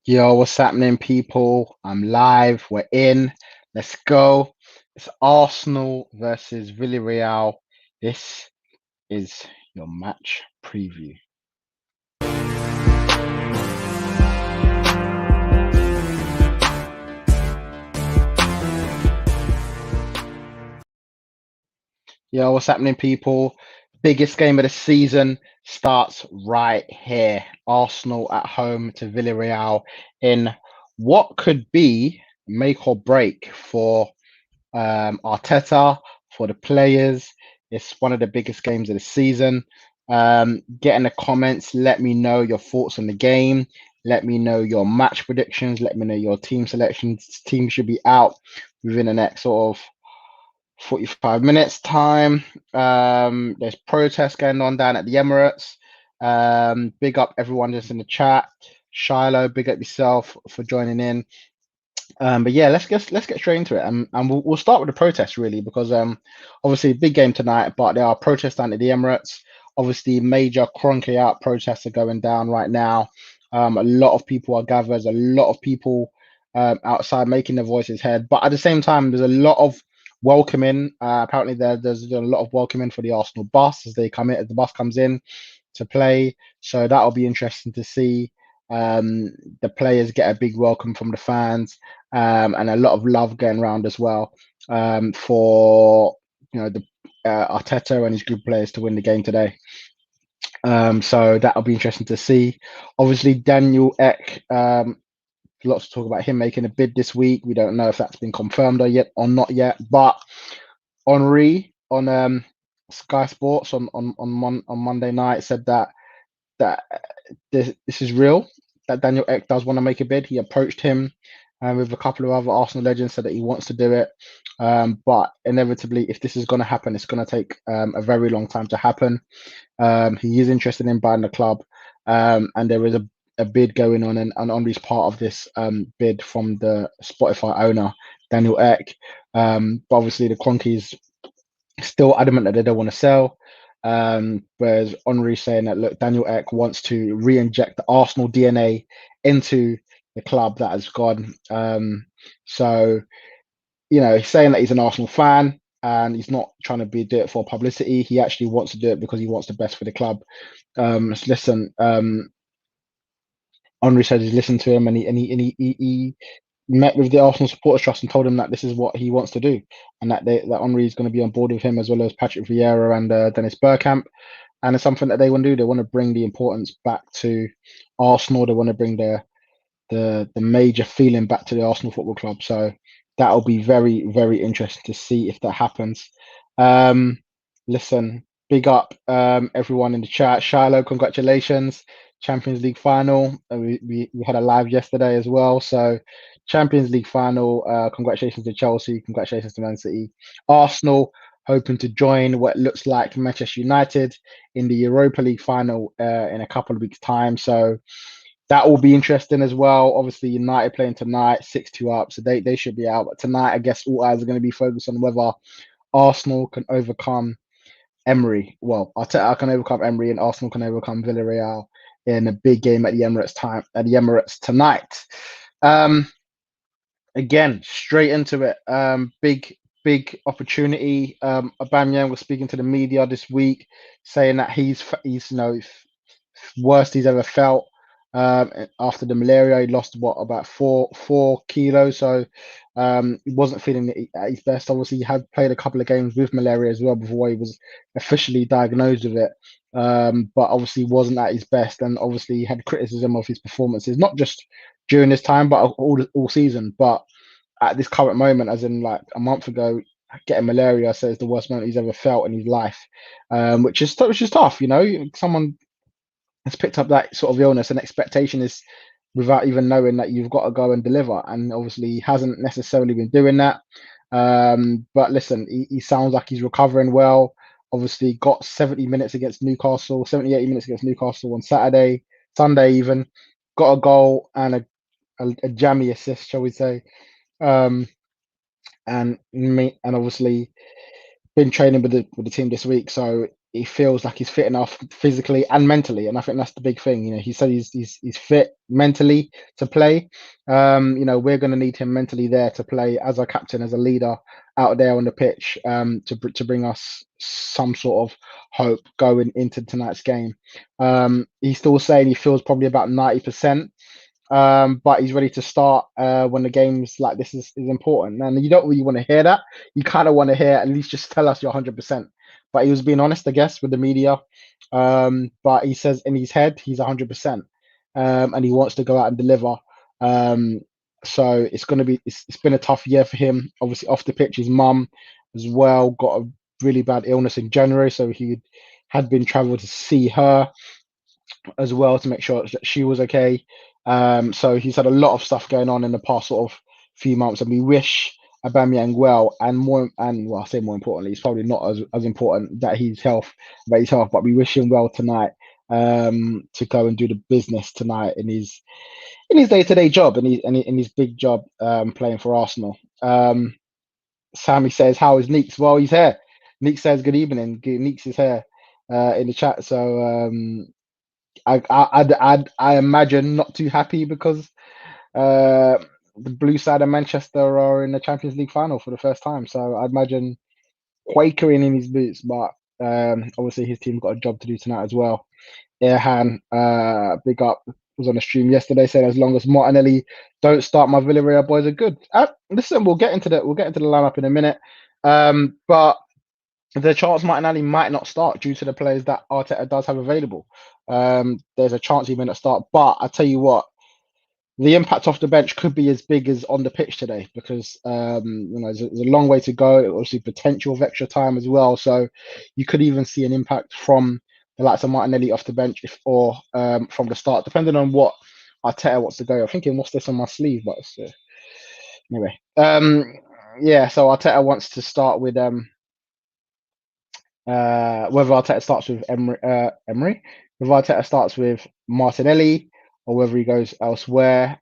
Yo, what's happening, people? I'm live. We're in. Let's go. It's Arsenal versus Villareal. This is your match preview. Yo, what's happening, people? Biggest game of the season starts right here. Arsenal at home to Villareal in what could be make or break for Arteta, for the players. It's one of the biggest games of the season. Get in the comments. Let me know your thoughts on the game. Let me know your match predictions. Let me know your team selections. Team should be out within the next sort of 45 minutes time. There's protests going on down at the Emirates. Big up everyone just in the chat. Shiloh, big up yourself for joining in. But yeah, let's get straight into it, and we'll start with the protests really because obviously big game tonight, but there are protests down at the Emirates. Obviously, major Kroenke out protests are going down right now. A lot of people are gathered. There's a lot of people outside making their voices heard, but at the same time, there's a lot of welcoming. Apparently, there's a lot of welcoming for the Arsenal bus as they come in, as the bus comes in to play. So that'll be interesting to see. The players get a big welcome from the fans, and a lot of love going around as well for the Arteta and his group players to win the game today. So that'll be interesting to see. Obviously, Daniel Ek, lots to talk about him making a bid this week. We don't know if that's been confirmed or not yet. But Henri on Sky Sports on Monday night said that this is real. That Daniel Ek does want to make a bid. He approached him with a couple of other Arsenal legends, said that he wants to do it. But inevitably, if this is going to happen, it's going to take a very long time to happen. He is interested in buying the club, and there is a bid going on, and Henri's part of this bid from the Spotify owner, Daniel Ek. But obviously, the Kroenkes still adamant that they don't want to sell. Whereas Henri saying that, look, Daniel Ek wants to re-inject the Arsenal DNA into the club that has gone. So, he's saying that he's an Arsenal fan and he's not trying to do it for publicity. He actually wants to do it because he wants the best for the club. Listen, Henri said he's listened to him and he met with the Arsenal Supporters Trust and told him that this is what he wants to do, and that Henri is going to be on board with him, as well as Patrick Vieira and Dennis Bergkamp. And it's something that they want to do. They want to bring the importance back to Arsenal. They want to bring the major feeling back to the Arsenal Football Club. So that'll be very, very interesting to see if that happens. Listen, big up everyone in the chat. Shiloh, congratulations. Champions League final. We had a live yesterday as well. So Champions League final. Congratulations to Chelsea. Congratulations to Man City. Arsenal hoping to join what looks like Manchester United in the Europa League final in a couple of weeks' time. So that will be interesting as well. Obviously, United playing tonight, 6-2 up, so they should be out. But tonight, I guess all eyes are going to be focused on whether Arsenal can overcome Emery. Well, Arteta can overcome Emery, and Arsenal can overcome Villareal in a big game at the Emirates tonight. Again, straight into it. Big opportunity. Aubameyang was speaking to the media this week, saying that he's worst he's ever felt. After the malaria, he lost about four kilos, so he wasn't feeling at his best. Obviously, he had played a couple of games with malaria as well before he was officially diagnosed with it, but obviously wasn't at his best, and obviously he had criticism of his performances, not just during this time, but all season. But at this current moment, as in like a month ago, getting malaria says the worst moment he's ever felt in his life, which is tough. Someone has picked up that sort of illness, and expectation is without even knowing that you've got to go and deliver. And obviously, he hasn't necessarily been doing that. But listen, he sounds like he's recovering well. Obviously, got 70 minutes against Newcastle, 70, 80 minutes against Newcastle on Sunday even. Got a goal and a jammy assist, shall we say. And obviously been training with the team this week. So he feels like he's fit enough physically and mentally, and I think that's the big thing. He said he's fit mentally to play. We're going to need him mentally there to play as a captain, as a leader out there on the pitch, to bring us some sort of hope going into tonight's game. He's still saying he feels probably about 90%. But he's ready to start when the games like this is important. And you don't really want to hear that. You kind of want to hear at least just tell us you're 100%. But he was being honest, I guess, with the media. But he says in his head he's 100%, and he wants to go out and deliver. So it's going to be it's been a tough year for him. Obviously, off the pitch, his mum as well got a really bad illness in January, so he had been traveled to see her as well to make sure that she was okay. So he's had a lot of stuff going on in the past sort of few months, and we wish Aubameyang well, I say more importantly, it's probably not as important that about his health, but we wish him well tonight, to go and do the business tonight in his day-to-day job, in his big job, playing for Arsenal. Sammy says, "How is Neeks?" Well, he's here. Neeks says, "Good evening." Neeks is here in the chat, so I imagine not too happy because the blue side of Manchester are in the Champions League final for the first time. So I'd imagine quakering in his boots, but obviously his team got a job to do tonight as well. Erhan, big up, was on the stream yesterday saying as long as Martinelli don't start, my Villareal boys are good. Listen, we'll get into the lineup in a minute. But the chance Martinelli might not start due to the players that Arteta does have available. There's a chance he may not start, but I tell you what, the impact off the bench could be as big as on the pitch today because there's a long way to go. Obviously, potential of extra time as well, so you could even see an impact from the likes of Martinelli off the bench, or from the start, depending on what Arteta wants to go. I'm thinking, what's this on my sleeve? But anyway, yeah. So Arteta wants to start with whether Arteta starts with whether Arteta starts with Martinelli or whether he goes elsewhere.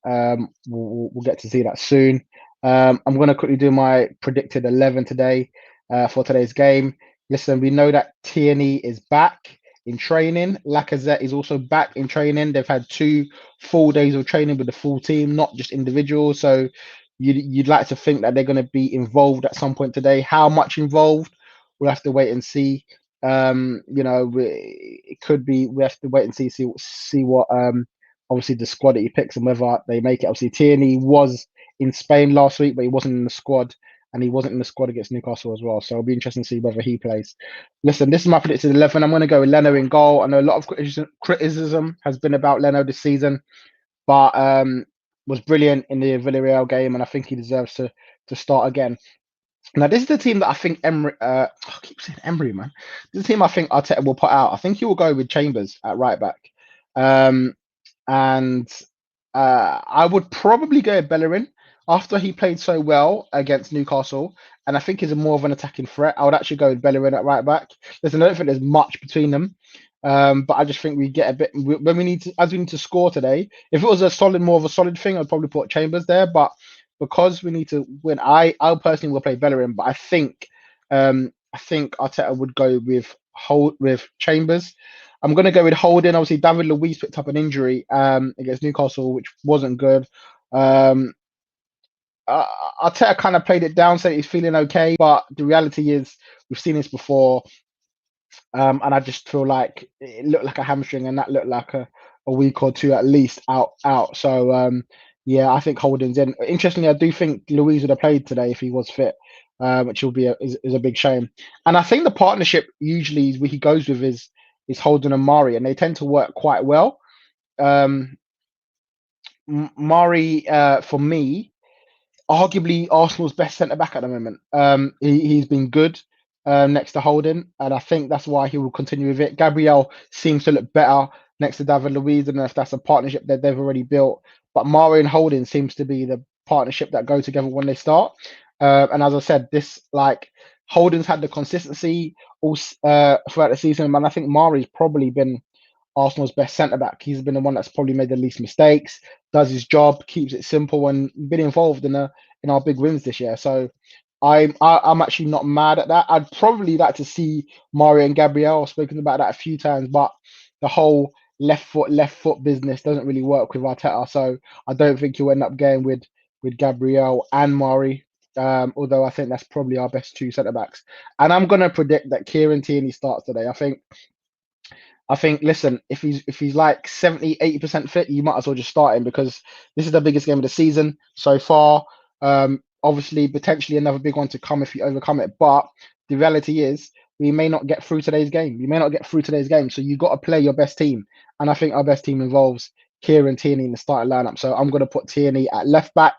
We'll get to see that soon. I'm going to quickly do my predicted 11 today for today's game. Listen, we know that Tierney is back in training. Lacazette is also back in training. They've had 2 full days of training with the full team, not just individuals. So you'd like to think that they're going to be involved at some point today. How much involved? We'll have to wait and see. It could be. We have to wait and see what obviously the squad that he picks and whether they make it. Obviously, Tierney was in Spain last week, but he wasn't in the squad, and he wasn't in the squad against Newcastle as well. So it'll be interesting to see whether he plays. Listen, this is my predicted 11. I'm going to go with Leno in goal. I know a lot of criticism has been about Leno this season, but was brilliant in the Villareal game, and I think he deserves to start again. Now, this is the team that I think Emery. I keep saying Emery, man. This is the team I think Arteta will put out. I think he will go with Chambers at right back, and I would probably go with Bellerin after he played so well against Newcastle, and I think he's more of an attacking threat. I would actually go with Bellerin at right back. Listen, I don't think there's much between them, but I just think we get a bit when we need to score today. If it was more of a solid thing, I'd probably put Chambers there, but because we need to win, I personally will play Bellerin, but I think Arteta would go with Chambers. I'm going to go with Holding. Obviously, David Luiz picked up an injury against Newcastle, which wasn't good. Arteta kind of played it down, said he's feeling okay, but the reality is we've seen this before, and I just feel like it looked like a hamstring, and that looked like a week or two at least out. So yeah, I think Holding's in. Interestingly, I do think Luiz would have played today if he was fit, which will be is a big shame. And I think the partnership usually he goes with is Holding and Mari, and they tend to work quite well. Mari, for me, arguably Arsenal's best centre back at the moment. He's been good next to Holding, and I think that's why he will continue with it. Gabriel seems to look better next to David Luiz. I don't know if that's a partnership that they've already built, but Mari and Holding seems to be the partnership that go together when they start. And as I said, Holding's had the consistency all throughout the season, and I think Mari's probably been Arsenal's best centre back. He's been the one that's probably made the least mistakes, does his job, keeps it simple, and been involved in our big wins this year. So I'm actually not mad at that. I'd probably like to see Mario and Gabriel. I've spoken about that a few times, but the whole left foot business doesn't really work with Arteta. So I don't think he'll end up going with Gabriel and Mari. Although I think that's probably our best two centre backs. And I'm gonna predict that Kieran Tierney starts today. I think, listen, if he's like 70, 80% fit, you might as well just start him because this is the biggest game of the season so far. Obviously, potentially another big one to come if you overcome it. But the reality is, we may not get through today's game. You may not get through today's game. So you got to play your best team. And I think our best team involves Kieran Tierney in the starting lineup. So I'm going to put Tierney at left back,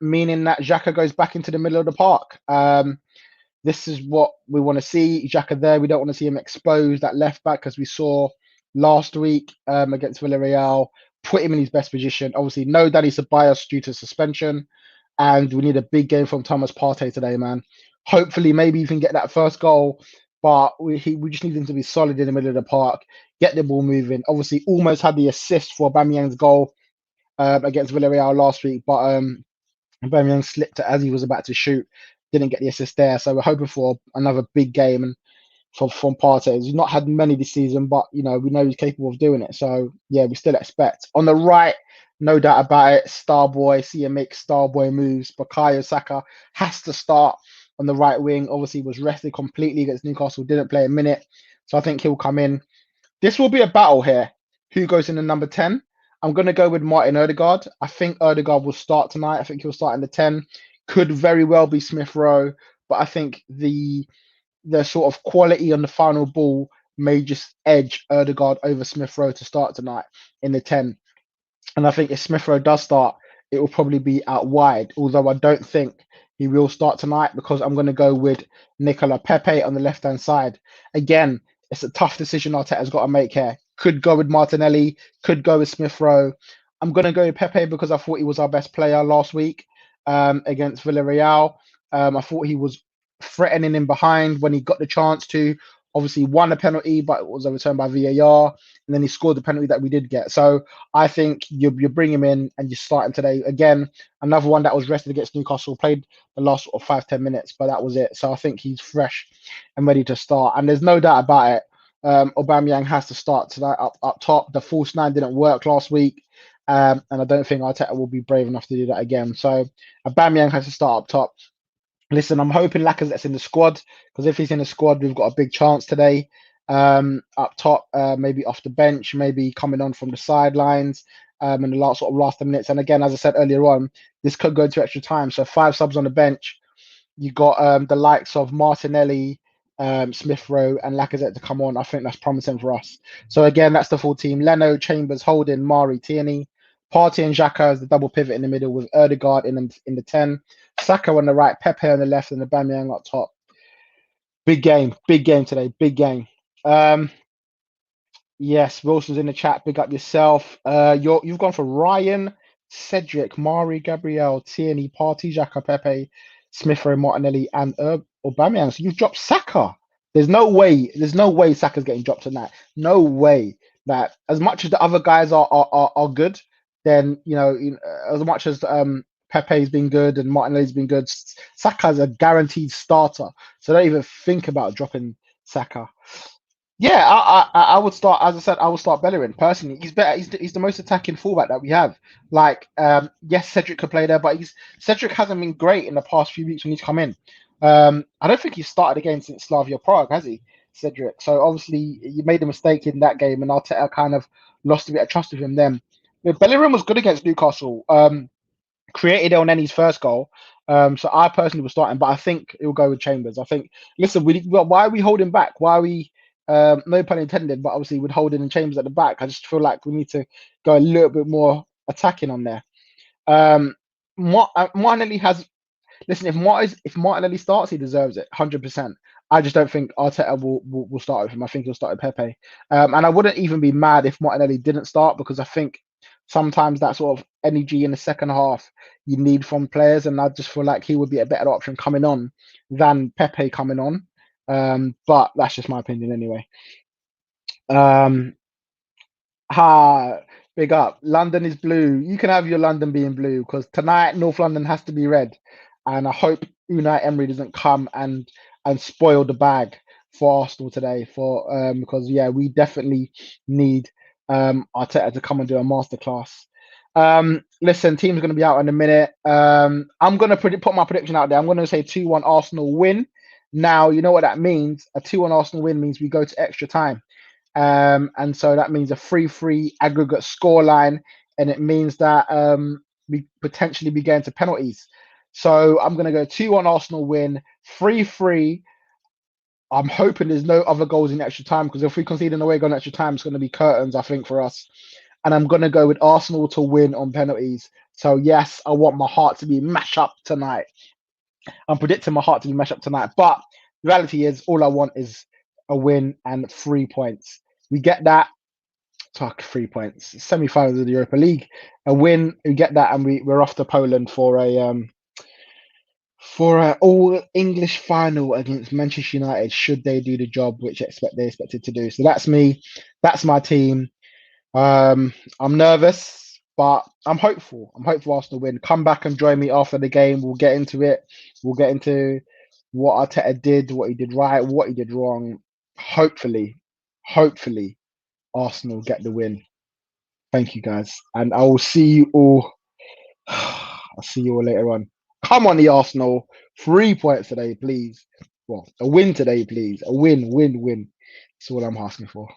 meaning that Xhaka goes back into the middle of the park. This is what we want to see. Xhaka there. We don't want to see him exposed at left back as we saw last week against Villareal. Put him in his best position. Obviously, no Danny Ceballos due to suspension. And we need a big game from Thomas Partey today, man. Hopefully, maybe even get that first goal. But we just need him to be solid in the middle of the park, get the ball moving. Obviously, almost had the assist for Aubameyang's goal against Villarreal last week. But Aubameyang slipped it as he was about to shoot, didn't get the assist there. So we're hoping for another big game and from Partey. He's not had many this season, but we know he's capable of doing it. So yeah, we still expect. On the right, no doubt about it, Starboy, see him make Starboy moves. Bukayo Saka has to start on the right wing. Obviously, was rested completely against Newcastle, didn't play a minute. So I think he'll come in. This will be a battle here. Who goes in the number 10? I'm going to go with Martin Odegaard. I think Odegaard will start tonight. I think he'll start in the 10. Could very well be Smith-Rowe, but I think the sort of quality on the final ball may just edge Odegaard over Smith-Rowe to start tonight in the 10. And I think if Smith-Rowe does start, it will probably be out wide, although I don't think he will start tonight because I'm going to go with Nicola Pepe on the left-hand side. Again, it's a tough decision Arteta's got to make here. Could go with Martinelli, could go with Smith-Rowe. I'm going to go with Pepe because I thought he was our best player last week against Villareal. I thought he was threatening him behind when he got the chance to. Obviously, won a penalty, but it was overturned by VAR, and then he scored the penalty that we did get. So I think you bring him in and you start him today. Again, another one that was rested against Newcastle, played the last sort of 5-10 minutes, but that was it. So I think he's fresh and ready to start. And there's no doubt about it. Aubameyang has to start tonight up top. The false nine didn't work last week. And I don't think Arteta will be brave enough to do that again. So Aubameyang has to start up top. Listen, I'm hoping Lacazette's in the squad because if he's in the squad, we've got a big chance today. Up top, maybe off the bench, maybe coming on from the sidelines in the last 10 minutes. And again, as I said earlier on, this could go to extra time. So 5 subs on the bench. You got the likes of Martinelli, Smith-Rowe, and Lacazette to come on. I think that's promising for us. So again, that's the full team: Leno, Chambers, Holding, Mari, Tierney, Partey, and Xhaka as the double pivot in the middle with Odegaard in the 10. Saka on the right, Pepe on the left, and the Aubameyang up top. Big game today. Big game. Yes, Wilson's in the chat. Big up yourself. You've gone for Ryan, Cedric, Mari, Gabriel, Tierney, Partey, Xhaka, Pepe, Smith-Rowe, Martinelli, and Aubameyang. So you've dropped Saka. There's no way. There's no way Saka's getting dropped tonight. No way. That as much as the other guys are good, then as much as Pepe's been good and Martinelli's been good, Saka's a guaranteed starter. So don't even think about dropping Saka. Yeah, I would start. As I said, I would start Bellerin personally. He's better. He's the most attacking fullback that we have. Like, yes, Cedric could play there, but Cedric hasn't been great in the past few weeks when he's come in. I don't think he's started a game since Slavia Prague, has he, Cedric? So obviously you made a mistake in that game, and Arteta kind of lost a bit of trust with him then. But Bellerin was good against Newcastle. Created El Nenny's first goal. So I personally was starting, but I think it will go with Chambers. I think. Listen, why are we holding back? Why are we? No pun intended, but obviously with Holding and Chambers at the back, I just feel like we need to go a little bit more attacking on there. Martinelli has. Listen, if Martinelli starts, he deserves it, 100%. I just don't think Arteta will start with him. I think he'll start with Pepe. And I wouldn't even be mad if Martinelli didn't start because I think sometimes that sort of energy in the second half you need from players, and I just feel like he would be a better option coming on than Pepe coming on. But that's just my opinion anyway. Big up. London is blue. You can have your London being blue because tonight North London has to be red. and I hope Unai Emery doesn't come and spoil the bag for Arsenal today. For because yeah, we definitely need Arteta to come and do a masterclass. Listen, team's going to be out in a minute. I'm going to put my prediction out there. I'm going to say 2-1 Arsenal win. Now, you know what that means. A 2-1 Arsenal win means we go to extra time. And so that means a 3-3 aggregate scoreline, and it means that we potentially be going to penalties. So I'm going to go 2-1 Arsenal win, 3-3. I'm hoping there's no other goals in extra time, because if we concede an away goal in extra time, it's going to be curtains, I think, for us. And I'm going to go with Arsenal to win on penalties. So yes, I want my heart to be mashed up tonight. I'm predicting my heart to be mashed up tonight. But the reality is, all I want is a win and 3 points. We get that. Talk 3 points. Semi-finals of the Europa League, a win. We get that, and we're off to Poland for a all English final against Manchester United. Should they do the job which they expected to do? So that's me. That's my team. I'm nervous, but I'm hopeful. I'm hopeful Arsenal win. Come back and join me after the game. We'll get into it. We'll get into what Arteta did, what he did right, what he did wrong. Hopefully, Arsenal get the win. Thank you, guys, and I will see you all. I'll see you all later on. Come on, the Arsenal. 3 points today, please. Well, a win today, please. A win, win, win. That's all I'm asking for.